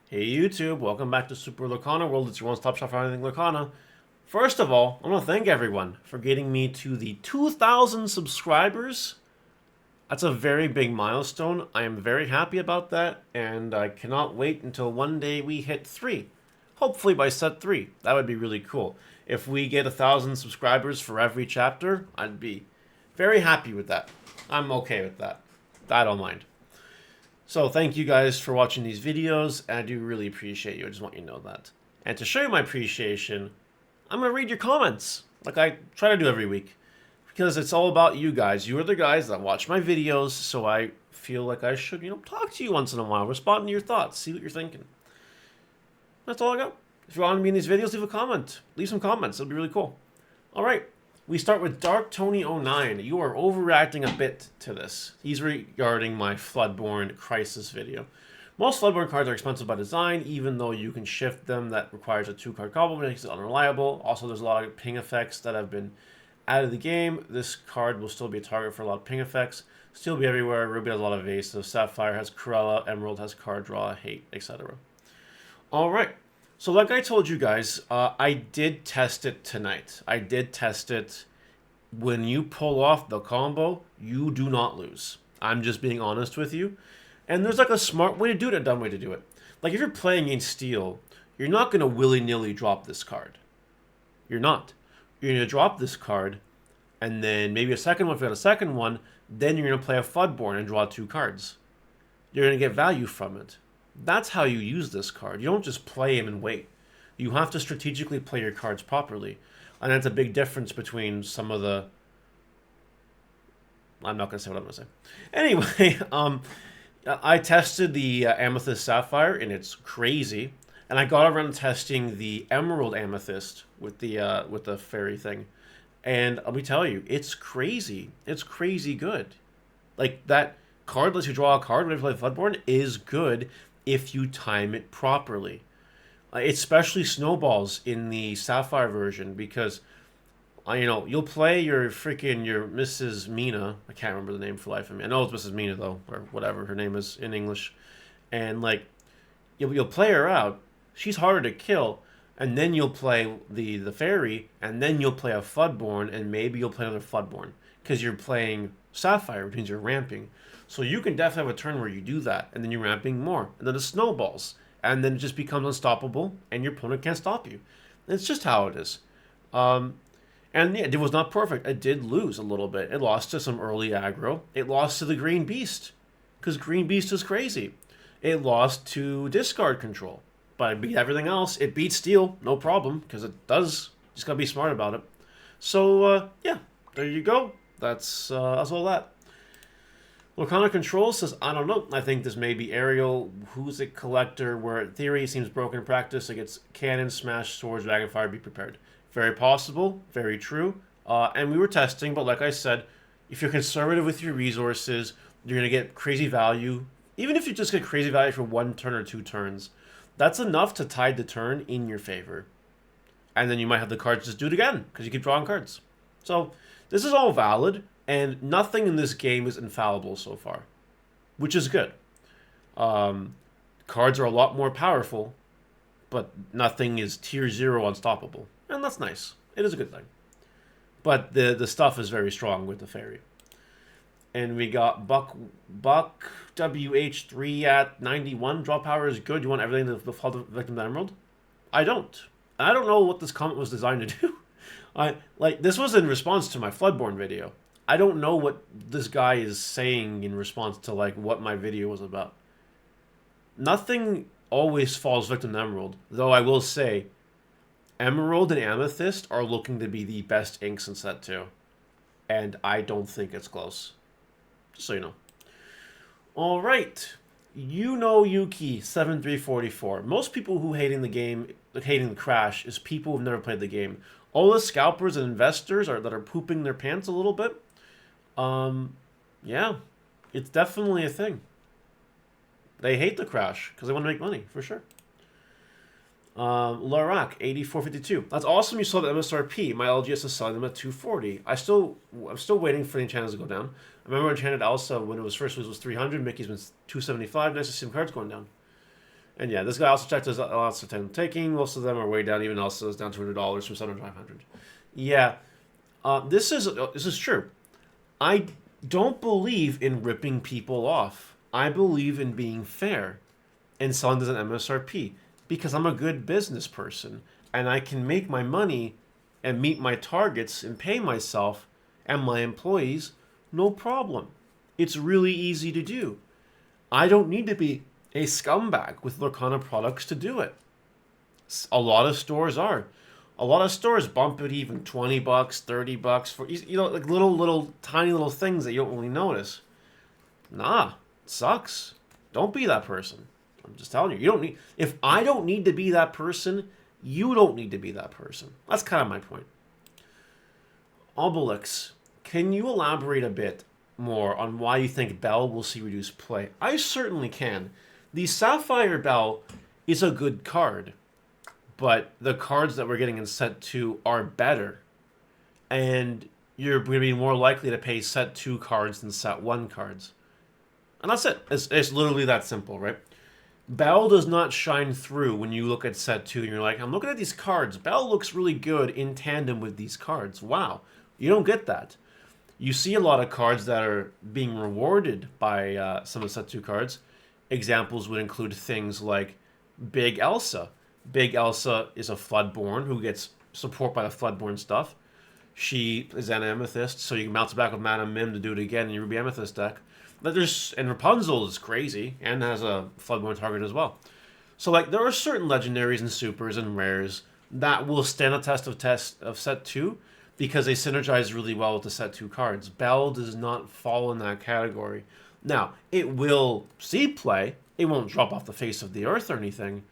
Hey YouTube, welcome back to Super Lorcana World. It's your one-stop shop for everything Lorcana. First of all, I want to thank everyone for getting me to the 2,000 subscribers. That's a very big milestone. I am very happy about that, and I cannot wait until one day we hit 3. Hopefully by set 3. That would be really cool. If we get 1,000 subscribers for every chapter, I'd be very happy with that. I'm okay with that. I don't mind. So thank you guys for watching these videos, and I do really appreciate you. I just want you to know that. And to show you my appreciation, I'm going to read your comments, like I try to do every week. Because it's all about you guys. You are the guys that watch my videos, so I feel like I should, talk to you once in a while, respond to your thoughts, see what you're thinking. That's all I got. If you want to be in these videos, leave a comment. Leave some comments. It'll be really cool. All right. We start with Dark Tony09. You are overreacting a bit to this. He's regarding my Floodborne Crisis video. Most Floodborne cards are expensive by design, even though you can shift them. That requires a 2-card combo, makes it unreliable. Also, there's a lot of ping effects that have been added to the game. This card will still be a target for a lot of ping effects. Still be everywhere. Ruby has a lot of evasive. Sapphire has Corella. Emerald has card draw, hate, etc. Alright. So like I told you guys, I did test it tonight. I did test it. When you pull off the combo, you do not lose. I'm just being honest with you. And there's like a smart way to do it, a dumb way to do it. Like if you're playing in Steel, you're not going to willy-nilly drop this card. You're not. You're going to drop this card, and then maybe a second one if you got a second one, then you're going to play a Floodborne and draw 2 cards. You're going to get value from it. That's how you use this card. You don't just play him and wait. You have to strategically play your cards properly. And that's a big difference between some of the... I'm not going to say what I'm going to say. Anyway, I tested the Amethyst Sapphire, and it's crazy. And I got around testing the Emerald Amethyst with the fairy thing. And let me tell you, it's crazy. It's crazy good. Like, that card lets you draw a card whenever you play Floodborne is good if you time it properly. Especially snowballs in the Sapphire version, because you'll play your Mrs. Mina. I can't remember the name for the life of me. I know it's Mrs. Mina though, or whatever her name is in English. And like, you'll play her out. She's harder to kill, and then you'll play the fairy, and then you'll play a Floodborne, and maybe you'll play another Floodborne because you're playing Sapphire, which means you're ramping. So you can definitely have a turn where you do that, and then you're ramping more, and then it snowballs, and then it just becomes unstoppable, and your opponent can't stop you. It's just how it is. And yeah, it was not perfect. It did lose a little bit. It lost to some early aggro. It lost to the Green Beast, because Green Beast is crazy. It lost to discard control. But it beat everything else. It beat Steel, no problem, because it does. Just gotta be smart about it. So, yeah, there you go. That's all that. Lorcana Control says, I don't know. I think this may be Ariel, who's a collector, where in theory seems broken in practice. It gets cannon, smash, swords, dragonfire, be prepared. Very possible, very true. And we were testing, but like I said, if you're conservative with your resources, you're going to get crazy value. Even if you just get crazy value for 1 turn or 2 turns, that's enough to tide the turn in your favor. And then you might have the cards just do it again, because you keep drawing cards. So, this is all valid. And nothing in this game is infallible so far, which is good. Cards are a lot more powerful, but nothing is tier 0 unstoppable. And that's nice. It is a good thing. But the stuff is very strong with the fairy. And we got Buck WH3 at 91. Draw power is good. You want everything to fall the victim to Emerald? I don't. I don't know what this comment was designed to do. This was in response to my Floodborne video. I don't know what this guy is saying in response to like what my video was about. Nothing always falls victim to Emerald, though I will say Emerald and Amethyst are looking to be the best inks in set 2. And I don't think it's close. Just so you know. Alright. Yuki 7344. Most people who hating the game, hating the crash, is people who've never played the game. All the scalpers and investors that are pooping their pants a little bit. Yeah, it's definitely a thing. They hate the crash because they want to make money, for sure. Larak, 8452. That's awesome you saw the MSRP. My LGS is selling them at 240. I'm still waiting for the enchantments to go down. I remember Enchanted Elsa, when it was first was 300. Mickey's been 275. Nice to see some cards going down. And yeah, this guy also checked his lots of time taking. Most of them are way down. Even also is down $200 from 700 to 500. Yeah, this is true. I don't believe in ripping people off. I believe in being fair and selling this at MSRP because I'm a good business person and I can make my money and meet my targets and pay myself and my employees no problem. It's really easy to do. I don't need to be a scumbag with Lorcana products to do it. A lot of stores are. A lot of stores bump it even $20, $30 for like little tiny little things that you don't really notice. Nah, it sucks. Don't be that person. I'm just telling you. You don't need. If I don't need to be that person, you don't need to be that person. That's kind of my point. Obelix, can you elaborate a bit more on why you think Bell will see reduced play? I certainly can. The Sapphire Bell is a good card, but the cards that we're getting in set 2 are better. And you're going to be more likely to pay set 2 cards than set 1 cards. And that's it. It's literally that simple, right? Bell does not shine through when you look at set 2 and you're like, I'm looking at these cards. Bell looks really good in tandem with these cards. Wow. You don't get that. You see a lot of cards that are being rewarded by some of the set 2 cards. Examples would include things like Big Elsa. Big Elsa is a Floodborn who gets support by the Floodborn stuff. She is an Amethyst, so you can bounce it back with Mana Mim to do it again in your Ruby Amethyst deck. And Rapunzel is crazy and has a Floodborn target as well. So like there are certain legendaries and supers and rares that will stand a test of set 2 because they synergize really well with the set 2 cards. Bell does not fall in that category. Now, it will see play. It won't drop off the face of the earth or anything,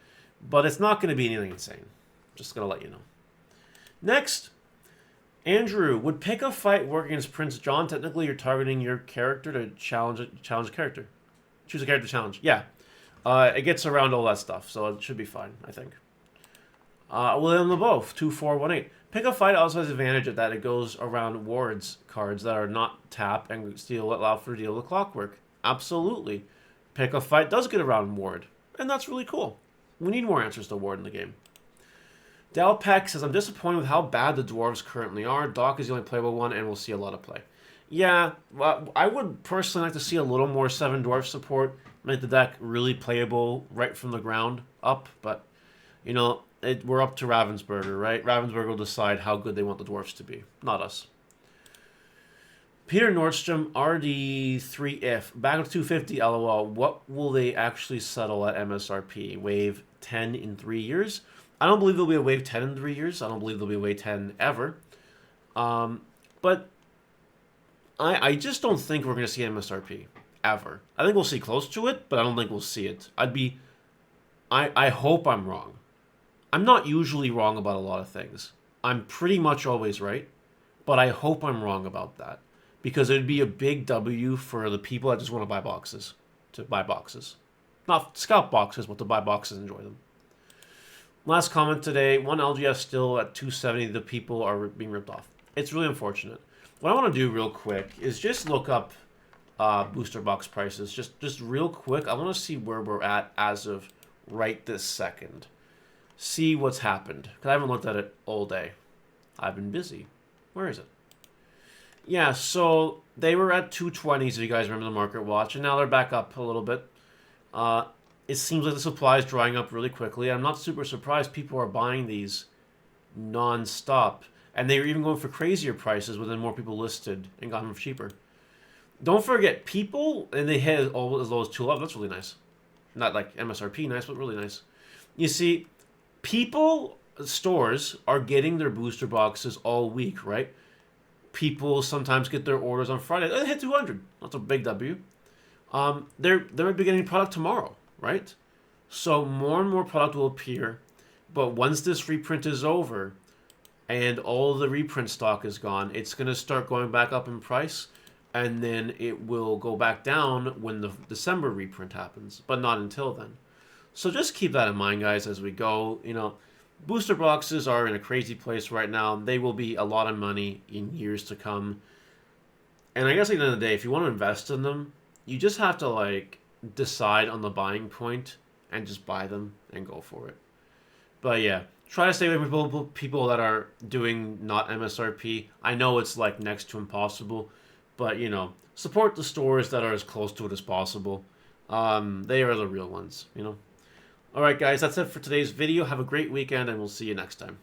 but it's not going to be anything insane. Just going to let you know. Next, Andrew, would pick a fight work against Prince John? Technically, you're targeting your character to challenge a character. Choose a character challenge. Yeah. It gets around all that stuff, so it should be fine, I think. William LeBeau, 2418. Pick a fight also has advantage of that it goes around wards cards that are not tap and allow for deal with clockwork. Absolutely. Pick a fight does get around ward, and that's really cool. We need more answers to ward in the game. Dalpeck says, I'm disappointed with how bad the dwarves currently are. Doc is the only playable one, and we'll see a lot of play. Yeah, well, I would personally like to see a little more 7 dwarf support. Make the deck really playable right from the ground up, but, you know, we're up to Ravensburger, right? Ravensburger will decide how good they want the dwarfs to be, not us. Peter Nordstrom, RD3 if. Back up to 250, LOL. What will they actually settle at MSRP? Wave 10 in 3 years? I don't believe there'll be a wave 10 in 3 years. I don't believe there'll be a wave 10 ever. But I just don't think we're going to see MSRP ever. I think we'll see close to it, but I don't think we'll see it. I hope I'm wrong. I'm not usually wrong about a lot of things. I'm pretty much always right, but I hope I'm wrong about that. Because it would be a big W for the people that just want to buy boxes. To buy boxes. Not scout boxes, but to buy boxes and enjoy them. Last comment today. One LGS still at 270. The people are being ripped off. It's really unfortunate. What I want to do real quick is just look up booster box prices. Just real quick. I want to see where we're at as of right this second. See what's happened. Because I haven't looked at it all day. I've been busy. Where is it? Yeah, so they were at 220s, if you guys remember the market watch, and now they're back up a little bit. It seems like the supply is drying up really quickly. I'm not super surprised people are buying these non-stop. And they were even going for crazier prices with more people listed and got them for cheaper. Don't forget, people, and they hit as low as 2 love. That's really nice. Not like MSRP nice, but really nice. You see, people, stores, are getting their booster boxes all week, right? People sometimes get their orders on Friday. They hit 200. That's a big W. They might be getting product tomorrow, right? So more and more product will appear. But once this reprint is over and all the reprint stock is gone, it's going to start going back up in price. And then it will go back down when the December reprint happens. But not until then. So just keep that in mind, guys, as we go. You know, booster boxes are in a crazy place right now. They will be a lot of money in years to come. And I guess at the end of the day, if you want to invest in them, you just have to, like, decide on the buying point and just buy them and go for it. But yeah, try to stay away from people that are doing not MSRP. I know it's like next to impossible, but you know, support the stores that are as close to it as possible. They are the real ones, you know. All right, guys, that's it for today's video. Have a great weekend, and we'll see you next time.